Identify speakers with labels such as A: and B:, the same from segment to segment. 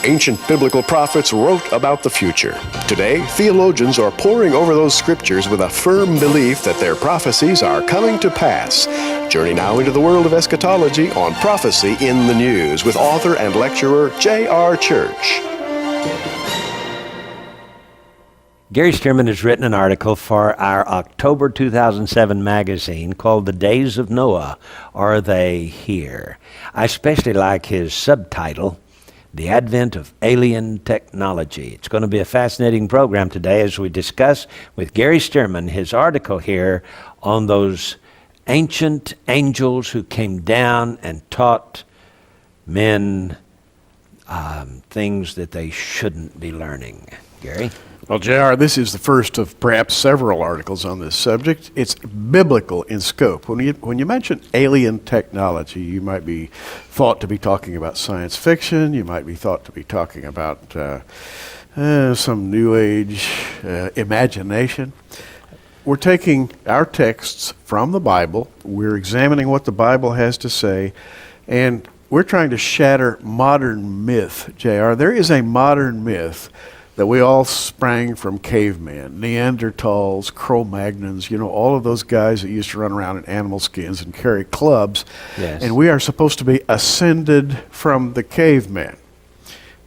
A: ancient biblical prophets wrote about the future. Today, theologians are poring over those scriptures with a firm belief that their prophecies are coming to pass. Journey now into the world of eschatology on Prophecy in the News with author and lecturer J.R. Church.
B: Gary Stearman has written an article for our October 2007 magazine called The Days of Noah. Are They Here? I especially like his subtitle, The Advent of Alien Technology. It's going to be a fascinating program today as we discuss with Gary Stearman his article here on those ancient angels who came down and taught men things that they shouldn't be learning. Gary?
C: Well, J.R., this is the first of perhaps several articles on this subject. It's biblical in scope. When you mention alien technology, you might be thought to be talking about science fiction. You might be thought to be talking about some new age imagination. We're taking our texts from the Bible. We're examining what the Bible has to say, and we're trying to shatter modern myth, J.R. There is a modern myth that we all sprang from cavemen, Neanderthals, Cro-Magnons, all of those guys that used to run around in animal skins and carry clubs.
B: Yes.
C: And we are supposed to be ascended from the cavemen.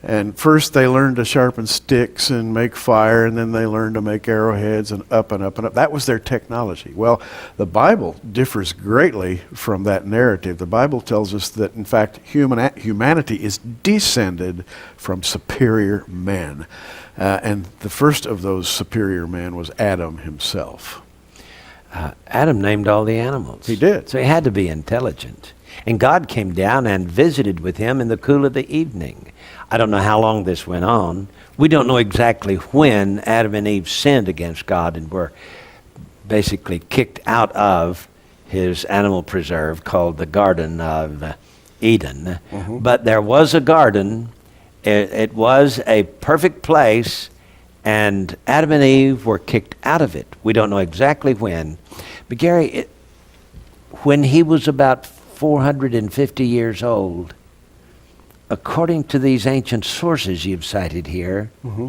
C: And first they learned to sharpen sticks and make fire, and then they learned to make arrowheads and up and up and up. That was their technology. Well, the Bible differs greatly from that narrative. The Bible tells us that, in fact, humanity is descended from superior men. And the first of those superior men was Adam himself.
B: Adam named all the animals.
C: He did.
B: So he had to be intelligent. And God came down and visited with him in the cool of the evening. I don't know how long this went on. We don't know exactly when Adam and Eve sinned against God and were basically kicked out of his animal preserve called the Garden of Eden. Mm-hmm. But there was a garden. It was a perfect place, and Adam and Eve were kicked out of it. We don't know exactly when. But Gary, when he was about 450 years old, according to these ancient sources you've cited here, mm-hmm.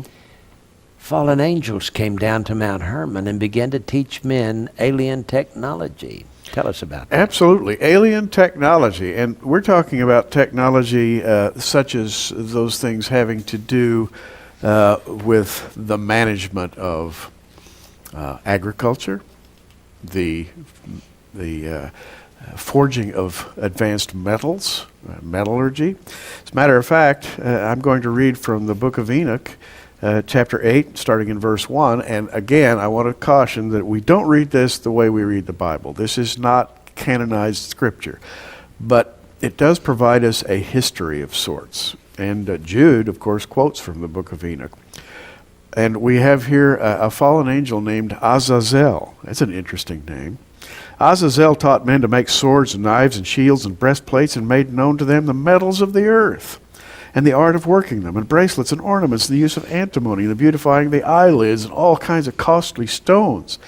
B: fallen angels came down to Mount Hermon and began to teach men alien technology. Tell us about that.
C: Absolutely. Alien technology. And we're talking about technology such as those things having to do with the management of agriculture, the forging of advanced metals, metallurgy. As a matter of fact, I'm going to read from the book of Enoch, chapter 8, starting in verse 1. And again, I want to caution that we don't read this the way we read the Bible. This is not canonized scripture. But it does provide us a history of sorts. And Jude, of course, quotes from the book of Enoch. And we have here a fallen angel named Azazel. That's an interesting name. Azazel taught men to make swords and knives and shields and breastplates, and made known to them the metals of the earth and the art of working them, and bracelets and ornaments, and the use of antimony, and the beautifying the eyelids, and all kinds of costly stones,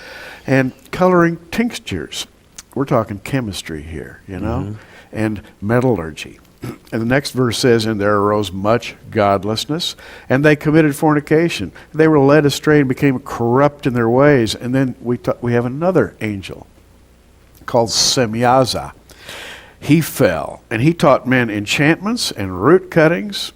C: and coloring tinctures. We're talking chemistry here, mm-hmm. and metallurgy. And the next verse says, and there arose much godlessness, and they committed fornication. They were led astray and became corrupt in their ways. And then we have another angel called Semyaza. He fell, and he taught men enchantments and root cuttings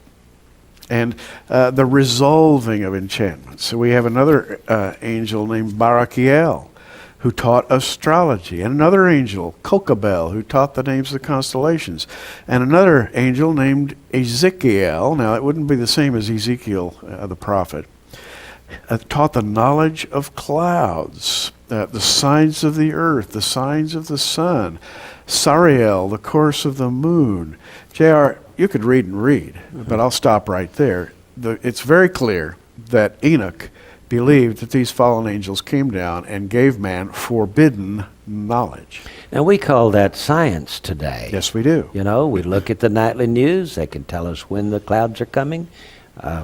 C: and the resolving of enchantments. So we have another angel named Barachiel, who taught astrology, and another angel, Kokabel, who taught the names of the constellations, and another angel named Ezekiel. Now, it wouldn't be the same as Ezekiel, the prophet, taught the knowledge of clouds, the signs of the earth, the signs of the sun, Sariel, the course of the moon. J.R., you could read and read, but I'll stop right there. It's very clear that Enoch believed that these fallen angels came down and gave man forbidden knowledge.
B: Now, we call that science today.
C: Yes, we do.
B: We look at the nightly news. They can tell us when the clouds are coming,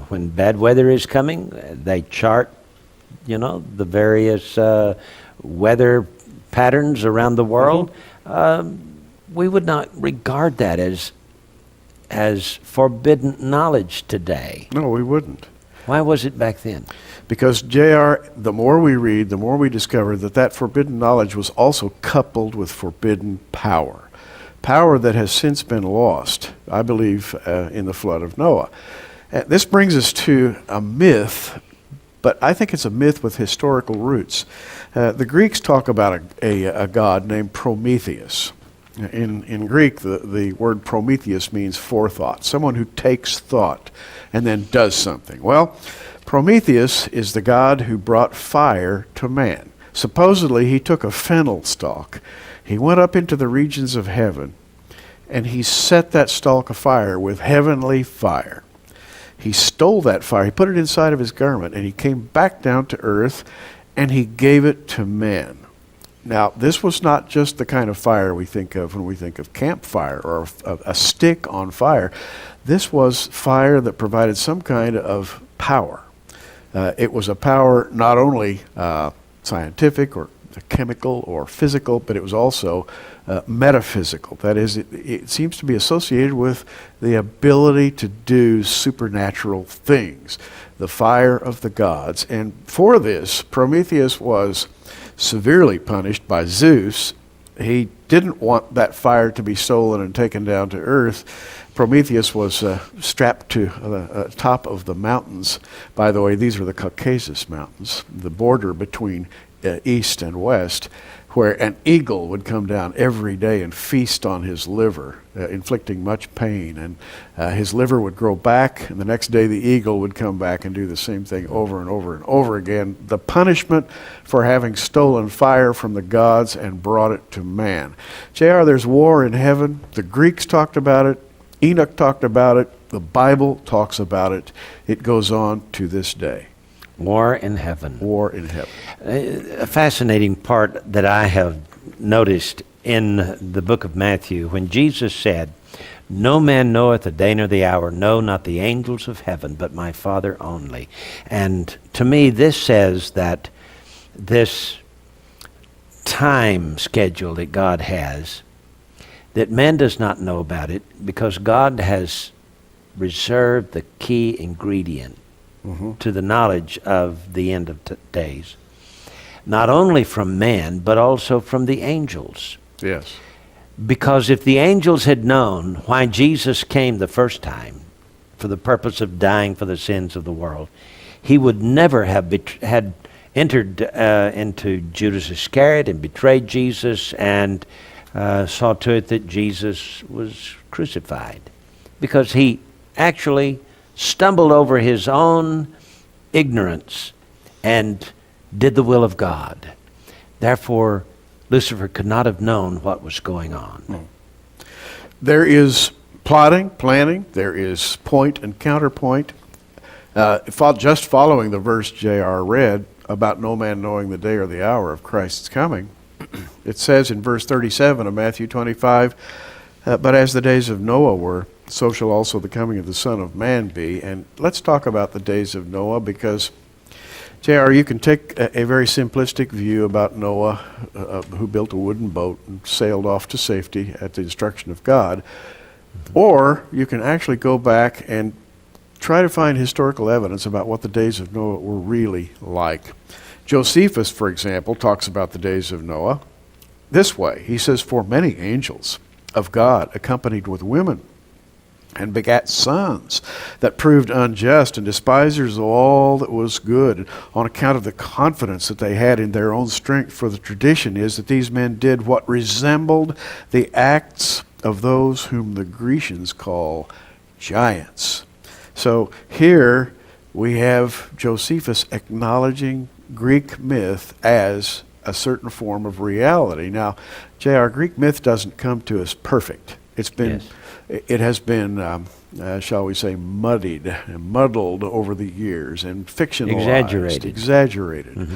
B: when bad weather is coming. They chart, the various weather patterns around the world. Mm-hmm. We would not regard that as as forbidden knowledge today.
C: No, we wouldn't.
B: Why was it back then?
C: Because, J.R., the more we read, the more we discover that forbidden knowledge was also coupled with forbidden power. Power that has since been lost, I believe, in the flood of Noah. This brings us to a myth, but I think it's a myth with historical roots. The Greeks talk about a god named Prometheus. In Greek, the word Prometheus means forethought, someone who takes thought and then does something. Well, Prometheus is the god who brought fire to man. Supposedly, he took a fennel stalk, he went up into the regions of heaven, and he set that stalk afire with heavenly fire. He stole that fire, he put it inside of his garment, and he came back down to earth, and he gave it to man. Now, this was not just the kind of fire we think of when we think of campfire or a stick on fire. This was fire that provided some kind of power. It was a power not only scientific or chemical or physical, but it was also metaphysical. That is, it seems to be associated with the ability to do supernatural things, the fire of the gods. And for this, Prometheus was severely punished by Zeus. He didn't want that fire to be stolen and taken down to earth. Prometheus was strapped to the top of the mountains. By the way, these are the Caucasus Mountains, the border between east and west, where an eagle would come down every day and feast on his liver, inflicting much pain. And his liver would grow back, and the next day the eagle would come back and do the same thing over and over and over again. The punishment for having stolen fire from the gods and brought it to man. J.R., there's war in heaven. The Greeks talked about it. Enoch talked about it. The Bible talks about it. It goes on to this day.
B: War in heaven.
C: War in heaven.
B: A fascinating part that I have noticed in the book of Matthew, when Jesus said, "No man knoweth the day nor the hour, no, not the angels of heaven, but my Father only." And to me, this says that this time schedule that God has, that man does not know about it, because God has reserved the key ingredient to the knowledge of the end of days, not only from man, but also from the angels.
C: Yes.
B: Because if the angels had known why Jesus came the first time, for the purpose of dying for the sins of the world, he would never have had entered into Judas Iscariot and betrayed Jesus and saw to it that Jesus was crucified. Because he actually stumbled over his own ignorance and did the will of God. Therefore, Lucifer could not have known what was going on.
C: There is plotting, planning. There is point and counterpoint. Just following the verse J.R. read about no man knowing the day or the hour of Christ's coming, it says in verse 37 of Matthew 25, but as the days of Noah were, so shall also the coming of the Son of Man be. And let's talk about the days of Noah, because, J.R., you can take a very simplistic view about Noah, who built a wooden boat and sailed off to safety at the instruction of God, or you can actually go back and try to find historical evidence about what the days of Noah were really like. Josephus, for example, talks about the days of Noah this way. He says, "For many angels of God accompanied with women, and begat sons that proved unjust and despisers of all that was good, on account of the confidence that they had in their own strength. For the tradition is that these men did what resembled the acts of those whom the Grecians call giants." So here we have Josephus acknowledging Greek myth as a certain form of reality. Now, J.R., Greek myth doesn't come to us perfect. It's been
B: Yes.
C: It has been, shall we say, muddied and muddled over the years and fictionalized. Exaggerated.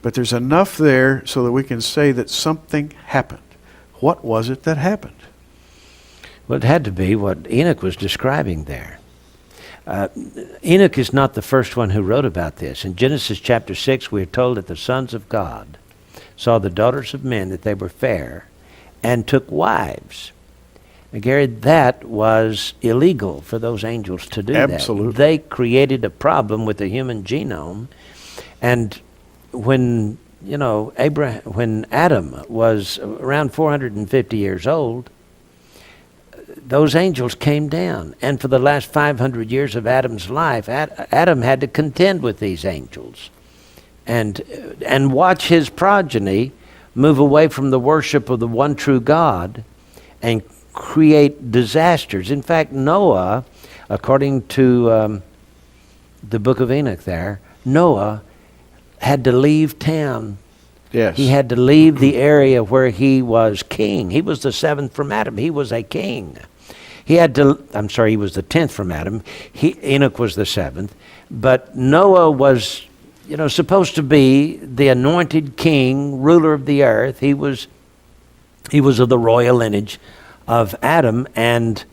C: But there's enough there so that we can say that something happened. What was it that happened?
B: Well, it had to be what Enoch was describing there. Enoch is not the first one who wrote about this. In Genesis chapter 6, we are told that the sons of God saw the daughters of men, that they were fair, and took wives. And Gary, that was illegal for those angels to do
C: Absolutely.
B: that. They created a problem with the human genome. And when, when Adam was around 450 years old, those angels came down. And for the last 500 years of Adam's life, Adam had to contend with these angels and watch his progeny move away from the worship of the one true God and create disasters. In fact, Noah, according to the book of Enoch there, Noah had to leave town.
C: Yes.
B: He had to leave the area where he was king. He was the seventh from Adam. He was a king. He was the 10th from Adam. Enoch was the seventh. But Noah was, supposed to be the anointed king, ruler of the earth. He was of the royal lineage of Adam, and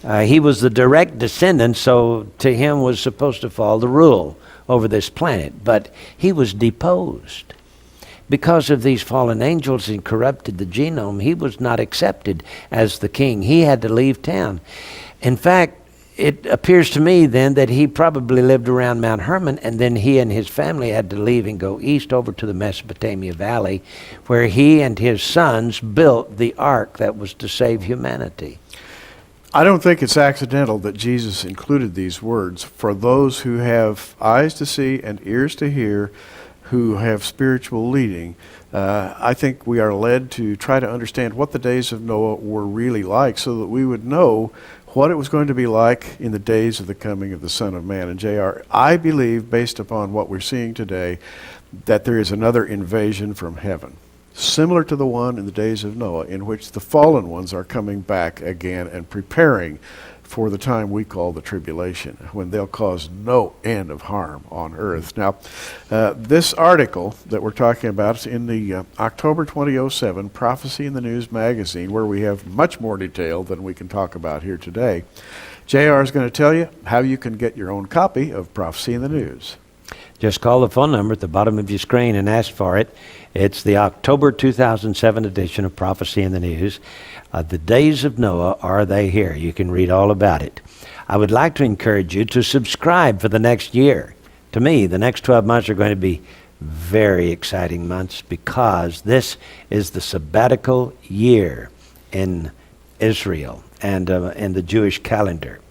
B: he was the direct descendant, so to him was supposed to fall the rule over this planet. But he was deposed. Because of these fallen angels and corrupted the genome, he was not accepted as the king. He had to leave town. In fact, it appears to me then that he probably lived around Mount Hermon, and then he and his family had to leave and go east over to the Mesopotamia Valley, where he and his sons built the ark that was to save humanity.
C: I don't think it's accidental that Jesus included these words for those who have eyes to see and ears to hear, who have spiritual leading. I think we are led to try to understand what the days of Noah were really like so that we would know what it was going to be like in the days of the coming of the Son of Man. And JR, I believe, based upon what we're seeing today, that there is another invasion from heaven, similar to the one in the days of Noah, in which the fallen ones are coming back again and preparing for the time we call the tribulation, when they'll cause no end of harm on earth. Now, this article that we're talking about is in the October 2007 Prophecy in the News magazine, where we have much more detail than we can talk about here today. JR is going to tell you how you can get your own copy of Prophecy in the News.
B: Just call the phone number at the bottom of your screen and ask for it. It's the October 2007 edition of Prophecy in the News. The days of Noah, are they here? You can read all about it. I would like to encourage you to subscribe for the next year. To me, the next 12 months are going to be very exciting months, because this is the sabbatical year in Israel and in the Jewish calendar.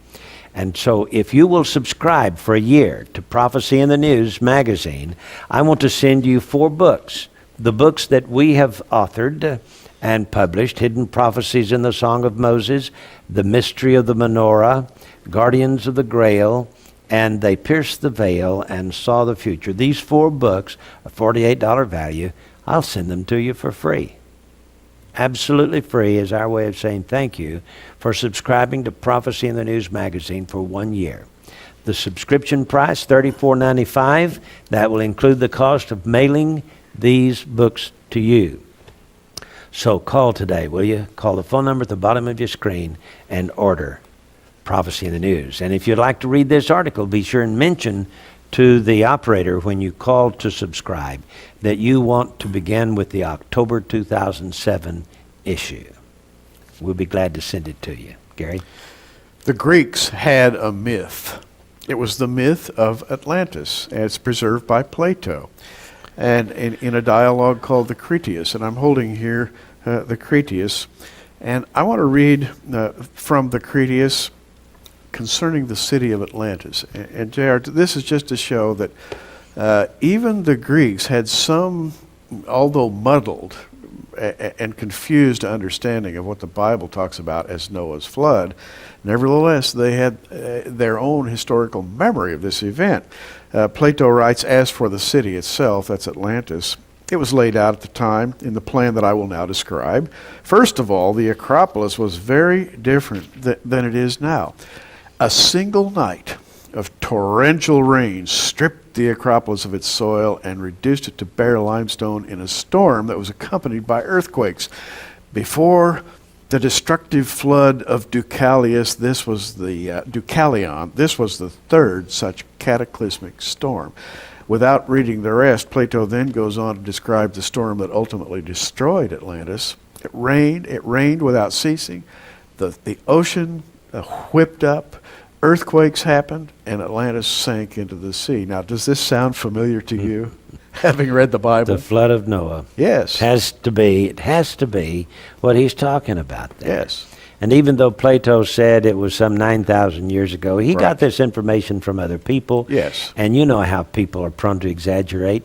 B: And so if you will subscribe for a year to Prophecy in the News magazine, I want to send you 4 books. The books that we have authored and published: Hidden Prophecies in the Song of Moses, The Mystery of the Menorah, Guardians of the Grail, and They Pierced the Veil and Saw the Future. These 4 books, a $48 value, I'll send them to you for free. Absolutely free is our way of saying thank you for subscribing to Prophecy in the News magazine for 1 year. The subscription price, $34.95. That will include the cost of mailing these books to you. So call today, will you? Call the phone number at the bottom of your screen and order Prophecy in the News. And if you'd like to read this article, be sure and mention to the operator when you call to subscribe that you want to begin with the October 2007 issue. We'll be glad to send it to you. Gary?
C: The Greeks had a myth. It was the myth of Atlantis, as preserved by Plato, and in a dialogue called the Critias. And I'm holding here the Critias, and I want to read from the Critias concerning the city of Atlantis. And JR, this is just to show that even the Greeks had some, although muddled and confused understanding of what the Bible talks about as Noah's flood. Nevertheless, they had their own historical memory of this event. Plato writes, as for the city itself, that's Atlantis, it was laid out at the time in the plan that I will now describe. First of all, the Acropolis was very different than it is now. A single night of torrential rain stripped the Acropolis of its soil and reduced it to bare limestone in a storm that was accompanied by earthquakes. Before the destructive flood of Deucalion, this was the third such cataclysmic storm. Without reading the rest, Plato then goes on to describe the storm that ultimately destroyed Atlantis. It rained without ceasing. the ocean whipped up, earthquakes happened, and Atlantis sank into the sea. Now, does this sound familiar to you, having read the Bible?
B: The flood of Noah.
C: Yes.
B: It has to be what he's talking about there.
C: Yes.
B: And even though Plato said it was some 9,000 years ago, he
C: Right.
B: got this information from other people.
C: Yes.
B: And you know how people are prone to exaggerate,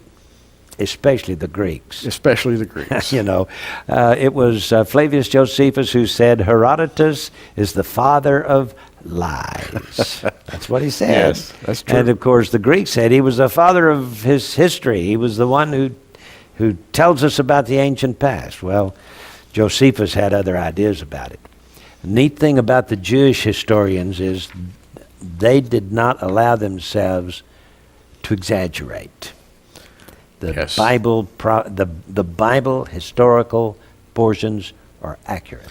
B: especially the Greeks.
C: Especially the Greeks.
B: It was Flavius Josephus who said Herodotus is the father of lies. That's what he said.
C: Yes, that's true.
B: And of course, the Greeks said he was the father of his history. He was the one who tells us about the ancient past. Well, Josephus had other ideas about it. The neat thing about the Jewish historians is they did not allow themselves to exaggerate. The
C: Yes.
B: Bible, the Bible historical portions are accurate.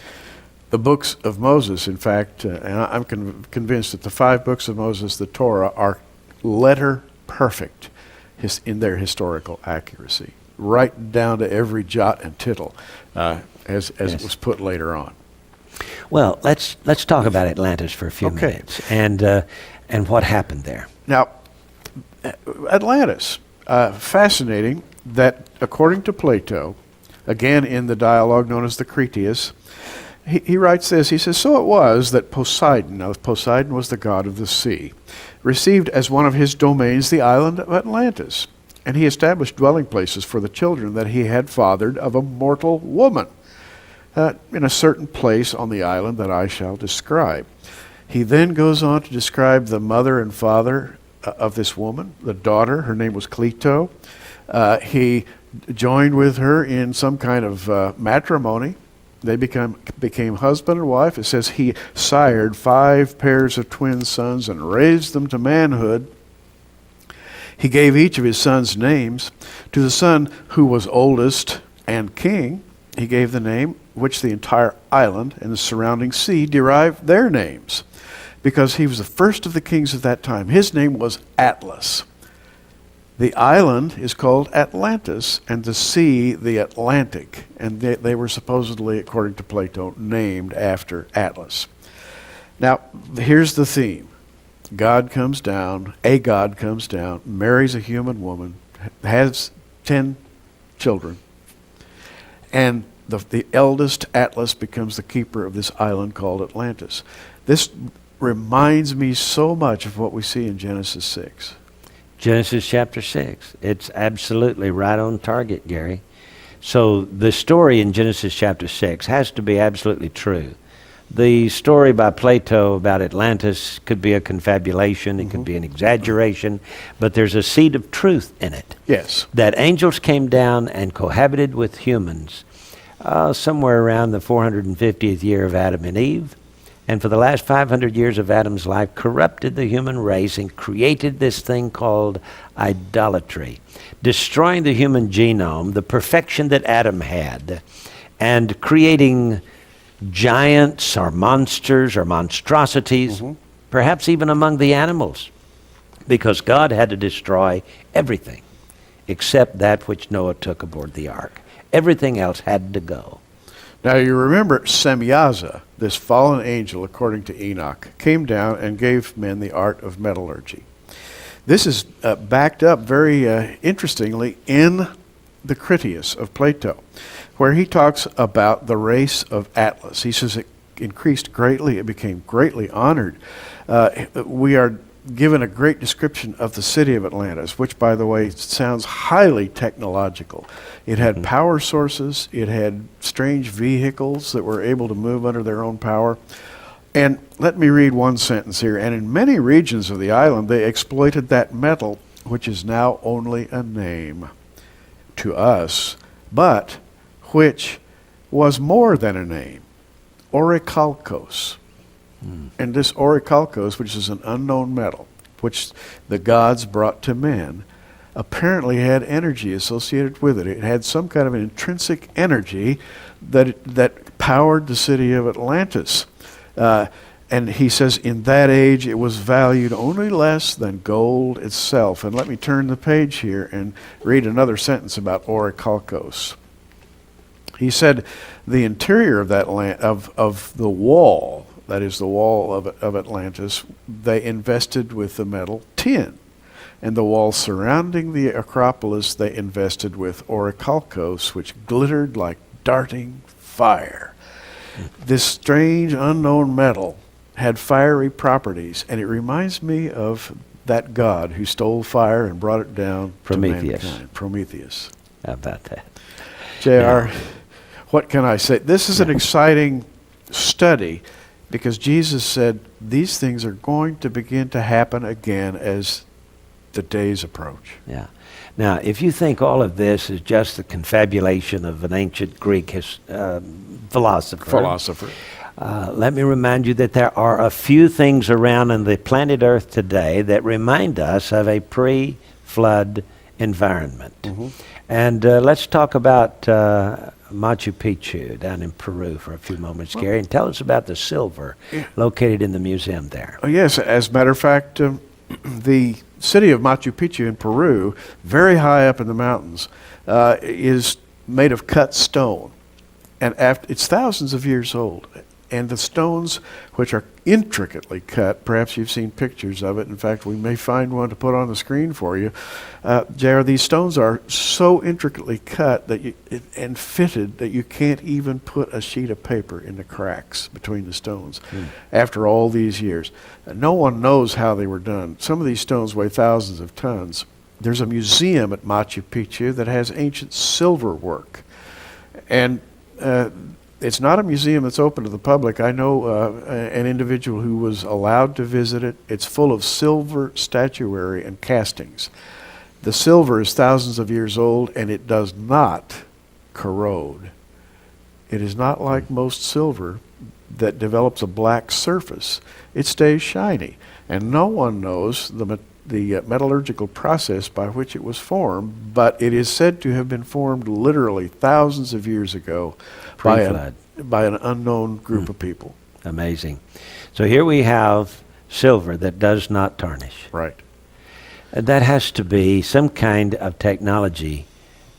C: The books of Moses, in fact, and I'm convinced that the 5 books of Moses, the Torah, are letter perfect in their historical accuracy, right down to every jot and tittle, as it was put later on.
B: Well, let's talk about Atlantis for a few
C: Okay.
B: minutes and what happened there.
C: Now, Atlantis, fascinating that according to Plato, again in the dialogue known as the Critias, he writes this. He says, "So it was that Poseidon," now Poseidon was the god of the sea, "received as one of his domains the island of Atlantis, and he established dwelling places for the children that he had fathered of a mortal woman, in a certain place on the island that I shall describe." He then goes on to describe the mother and father of this woman, the daughter. Her name was Cleito. He joined with her in some kind of matrimony. They became husband and wife. It says he sired 5 pairs of twin sons and raised them to manhood. He gave each of his sons names. To the son who was oldest and king, he gave the name which the entire island and the surrounding sea derived their names, because he was the first of the kings of that time. His name was Atlas. The island is called Atlantis, and the sea the Atlantic, and they were supposedly, according to Plato, named after Atlas. Now, here's the theme. God comes down, marries a human woman, has 10 children, and the eldest, Atlas, becomes the keeper of this island called Atlantis. This reminds me so much of what we see in Genesis 6.
B: Genesis chapter 6. It's absolutely right on target, Gary. So the story in Genesis chapter 6 has to be absolutely true. The story by Plato about Atlantis could be a confabulation, it could be an exaggeration, but there's a seed of truth in it.
C: Yes.
B: That angels came down and cohabited with humans somewhere around the 450th year of Adam and Eve. And for the last 500 years of Adam's life, corrupted the human race and created this thing called idolatry, destroying the human genome, the perfection that Adam had, and creating giants or monsters or monstrosities, perhaps even among the animals, because God had to destroy everything except that which Noah took aboard the ark. Everything else had to go.
C: Now you remember Semyaza, this fallen angel, according to Enoch, came down and gave men the art of metallurgy. This is backed up very interestingly in the Critias of Plato, where he talks about the race of Atlas. He says it increased greatly, it became greatly honored. We are given a great description of the city of Atlantis, which, by the way, sounds highly technological. It had power sources, it had strange vehicles that were able to move under their own power. And let me read one sentence here. "And in many regions of the island they exploited that metal, which is now only a name to us, but which was more than a name, orichalcos." And this orichalcos, which is an unknown metal, which the gods brought to men, apparently had energy associated with it. It had some kind of an intrinsic energy that powered the city of Atlantis. And he says in that age it was valued only less than gold itself. And let me turn the page here and read another sentence about orichalcos. He said the interior of that land, of the wall, that is the wall of Atlantis, they invested with the metal tin. And the wall surrounding the Acropolis they invested with orichalcos, which glittered like darting fire. This strange unknown metal had fiery properties, and it reminds me of that god who stole fire and brought it down
B: Prometheus.
C: to mankind. Prometheus.
B: How about that?
C: JR, what can I say? This is an exciting study because Jesus said these things are going to begin to happen again as the days approach.
B: Yeah. Now, if you think all of this is just the confabulation of an ancient Greek philosopher, let me remind you that there are a few things around on the planet Earth today that remind us of a pre-flood environment.
C: Mm-hmm.
B: And let's talk about Machu Picchu down in Peru for a few moments, Gary, and tell us about the silver located in the museum there.
C: Oh, yes, as a matter of fact, the city of Machu Picchu in Peru, very high up in the mountains, is made of cut stone. And it's thousands of years old. And the stones, which are intricately cut, perhaps you've seen pictures of it. In fact, we may find one to put on the screen for you. JR, these stones are so intricately cut and fitted that you can't even put a sheet of paper in the cracks between the stones after all these years. No one knows how they were done. Some of these stones weigh thousands of tons. There's a museum at Machu Picchu that has ancient silver work. And it's not a museum that's open to the public. I know an individual who was allowed to visit it. It's full of silver statuary and castings. The silver is thousands of years old, and it does not corrode. It is not like most silver that develops a black surface. It stays shiny, and no one knows the metallurgical process by which it was formed, but it is said to have been formed literally thousands of years ago by an unknown group of people.
B: Amazing. So here we have silver that does not tarnish.
C: Right.
B: And that has to be some kind of technology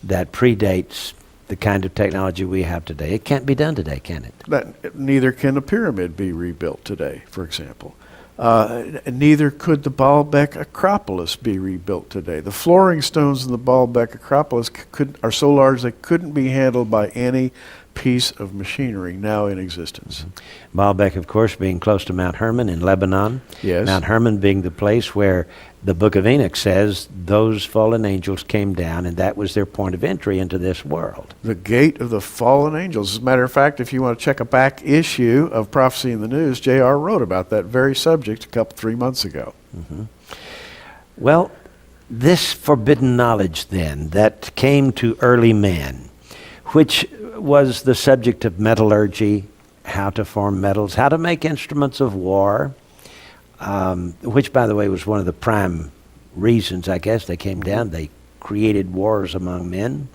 B: that predates the kind of technology we have today. It can't be done today, can it?
C: Neither can a pyramid be rebuilt today, for example. Neither could the Baalbek Acropolis be rebuilt today. The flooring stones in the Baalbek Acropolis are so large they couldn't be handled by any piece of machinery now in existence.
B: Baalbek, of course, being close to Mount Hermon in Lebanon.
C: Yes.
B: Mount Hermon being the place where the book of Enoch says those fallen angels came down, and that was their point of entry into this world.
C: The gate of the fallen angels. As a matter of fact, if you want to check a back issue of Prophecy in the News, J.R. wrote about that very subject 3 months ago.
B: Mm-hmm. Well, this forbidden knowledge then that came to early man, which was the subject of metallurgy, how to form metals, how to make instruments of war, which, by the way, was one of the prime reasons, I guess, they came down. They created wars among men.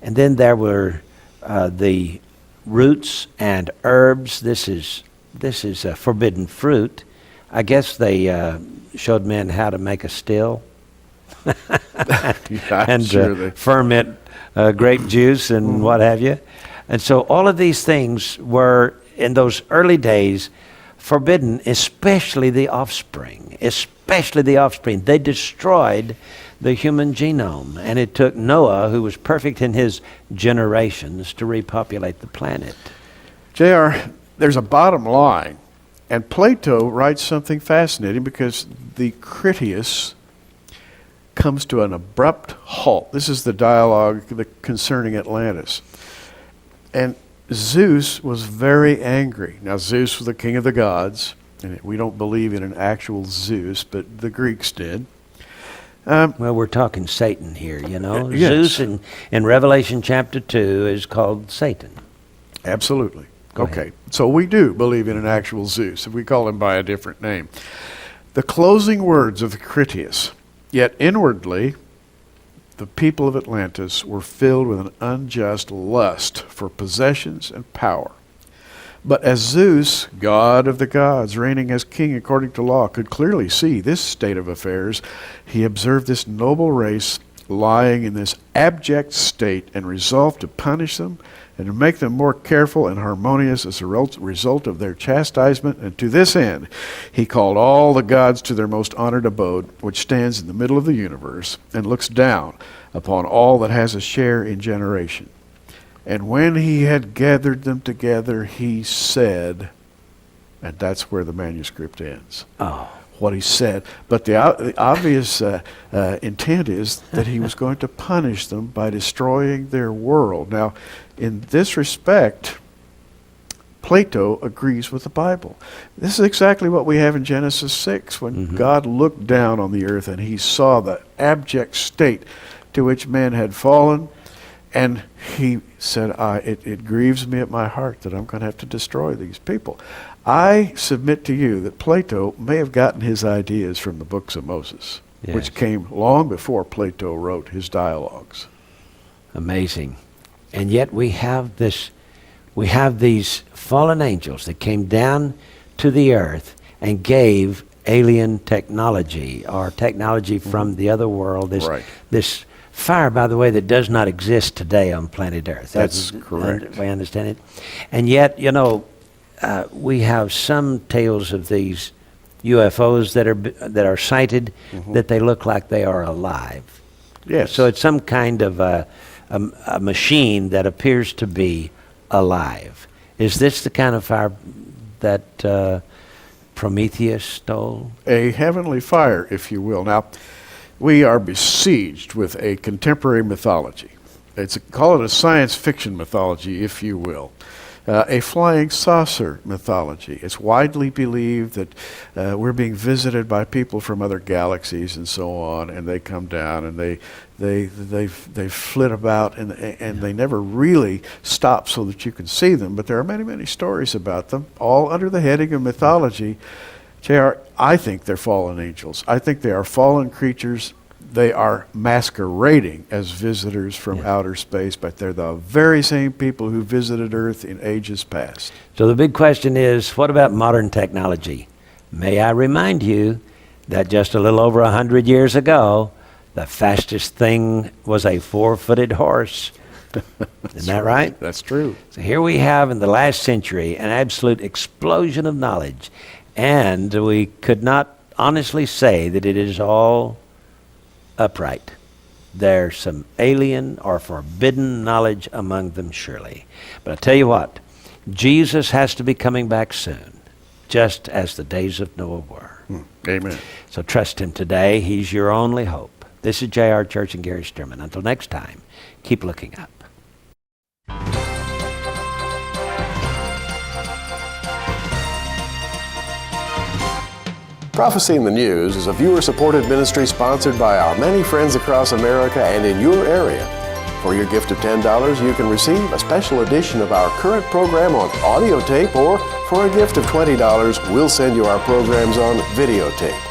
B: And then there were the roots and herbs. This is a forbidden fruit. I guess they showed men how to make a still and ferment grape juice and what have you. And so all of these things were, in those early days, forbidden, especially the offspring. They destroyed the human genome, and it took Noah, who was perfect in his generations, to repopulate the planet.
C: J.R., there's a bottom line, and Plato writes something fascinating because the Critias comes to an abrupt halt. This is the dialogue concerning Atlantis. And Zeus was very angry. Now, Zeus was the king of the gods, and we don't believe in an actual Zeus, but the Greeks did.
B: Well, we're talking Satan here, you know.
C: Yes.
B: Zeus in Revelation chapter 2 is called Satan.
C: Absolutely.
B: Go
C: Okay,
B: ahead.
C: so we do believe in an actual Zeus, if we call him by a different name. The closing words of the Critias, yet inwardly, the people of Atlantis were filled with an unjust lust for possessions and power. But as Zeus, god of the gods, reigning as king according to law, could clearly see this state of affairs, he observed this noble race lying in this abject state, and resolved to punish them and to make them more careful and harmonious as a result of their chastisement. And to this end, he called all the gods to their most honored abode, which stands in the middle of the universe, and looks down upon all that has a share in generation. And when he had gathered them together, he said, and that's where the manuscript ends.
B: Oh.
C: What he said. But the obvious intent is that he was going to punish them by destroying their world. Now, in this respect, Plato agrees with the Bible. This is exactly what we have in Genesis 6, when God looked down on the earth and he saw the abject state to which man had fallen, and he said, it grieves me at my heart that I'm going to have to destroy these people. I submit to you that Plato may have gotten his ideas from the books of Moses,
B: Yes.
C: which came long before Plato wrote his dialogues.
B: Amazing. And yet we have these fallen angels that came down to the earth and gave alien technology, or technology from the other world, this fire, by the way, that does not exist today on planet Earth.
C: That's correct.
B: If I understand it. And yet, we have some tales of these UFOs that are sighted that they look like they are alive.
C: Yes.
B: So it's some kind of a machine that appears to be alive. Is this the kind of fire that Prometheus stole?
C: A heavenly fire, if you will. Now, we are besieged with a contemporary mythology. Call it a science fiction mythology, if you will. A flying saucer mythology. It's widely believed that we're being visited by people from other galaxies and so on, and they come down and they flit about, and they never really stop so that you can see them. But there are many, many stories about them, all under the heading of mythology. J.R., I think they're fallen angels. I think they are fallen creatures. They are masquerading as visitors from outer space, but they're the very same people who visited Earth in ages past.
B: So the big question is, what about modern technology? May I remind you that just a little over 100 years ago, the fastest thing was a 4-footed horse. Isn't that right?
C: That's true.
B: So here we have, in the last century, an absolute explosion of knowledge. And we could not honestly say that it is all upright. There's some alien or forbidden knowledge among them, surely. But I tell you what, Jesus has to be coming back soon, just as the days of Noah were.
C: Amen.
B: So trust him today. He's your only hope. This is J.R. Church and Gary Sturman. Until next time, keep looking up.
A: Prophecy in the News is a viewer-supported ministry sponsored by our many friends across America and in your area. For your gift of $10, you can receive a special edition of our current program on audio tape, or for a gift of $20, we'll send you our programs on videotape.